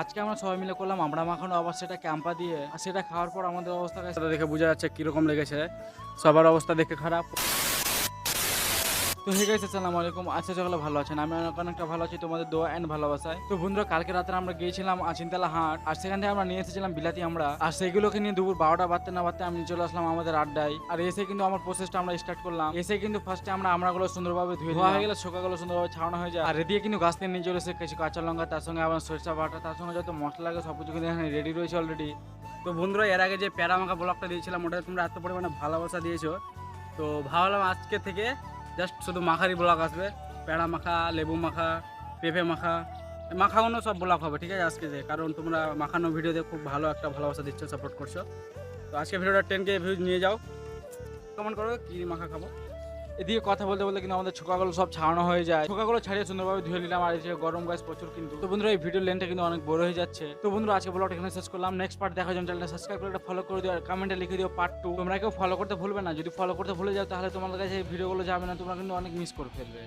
আজকে আমরা সবাই মিলে করলাম আমরা মাখানো, আবার সেটা ক্যাম্পা দিয়ে, আর সেটা খাওয়ার পর আমাদের অবস্থা সেটা দেখে বোঝা যাচ্ছে কিরকম লেগেছে। সবার অবস্থা দেখে খারাপ। তো হে গাইস, আসসালামু আলাইকুম। আজকে সকালে ভালো আছেন? আমি অনেকটা ভালো আছি তোমাদের দোয়া এন্ড ভালোবাসায়। তো বন্ধুরা, কালকে রাতে আমরা গিয়েছিলাম চিনতলা হাট, আর সেখান থেকে আমরা নিয়ে এসেছিলাম বিলাতি আমরা, আর সেগুলোকে নিয়ে দুপুর 12টা বাজতে না বাজতে আমি চলে আসলাম আমাদের আড্ডায়। আর এসে কিন্তু আমার প্রসেসটা আমরা স্টার্ট করলাম। এসে কিন্তু ফার্স্টে আমরাগুলো সুন্দরভাবে ধুয়ে ধোয়া হয়ে গেলে, শোকাগুলো সুন্দরভাবে ছাড়ানো হয়ে যায়। আর এদিকে কিন্তু গাছ থেকে নিয়ে চলে এসে কিছু কাঁচা লঙ্কা, তার সঙ্গে আবার সরিষা বাটা, তার সঙ্গে যত মশলা লাগে সবকিছু কিন্তু এখানে রেডি রয়েছে অলরেডি। তো বন্ধুরা, এর আগে যে প্যারা মাখা ব্লগটা দিয়েছিলাম, ওটা তোমরা এত পরিমাণে ভালোবাসা দিয়েছো, তো ভাবলাম আজকে থেকে জাস্ট শুধু মাখারই ব্লগ আসবে। পেড়া মাখা, লেবু মাখা, পেঁপে মাখা, মাখাগুলো সব ব্লগ হবে, ঠিক আছে আজকে যে, কারণ তোমরা মাখানো ভিডিওতে খুব ভালো একটা ভালোবাসা দিচ্ছ, সাপোর্ট করছো। তো আজকে ভিডিওটা 10K ভিউজ নিয়ে যাও, কমেন্ট করো কী মাখা খাবো। এদিকে কথা বলতে বলতে কিন্তু আমাদের ছোকাগুলো সব ছাড়ানো হয়ে যায়। ছোকাগুলো ছাড়িয়ে সুন্দরভাবে ধুয়ে নিলাম। আর এদিকে গরম গ্যাস প্রচুর কিন্তু। তো বন্ধুরা, এই ভিডিওর লেন্থটা কিন্তু অনেক বড় হয়ে যাচ্ছে। তো বন্ধুরা, আজকে ব্লগটা এখানে শেষ করলাম। নেক্সট পার্ট দেখার জন্য চ্যানেলটা সাবস্ক্রাইব করে ফলো করে দিও, আর কমেন্টে লিখে দিও পার্ট 2। তোমরা কেউ ফলো করতে ভুলবে না। যদি ফলো করতে ভুলে যাও তাহলে তোমাদের কাছে এই ভিডিওগুলো যাবে না, তোমরা কিন্তু অনেক মিস করে ফেলবে।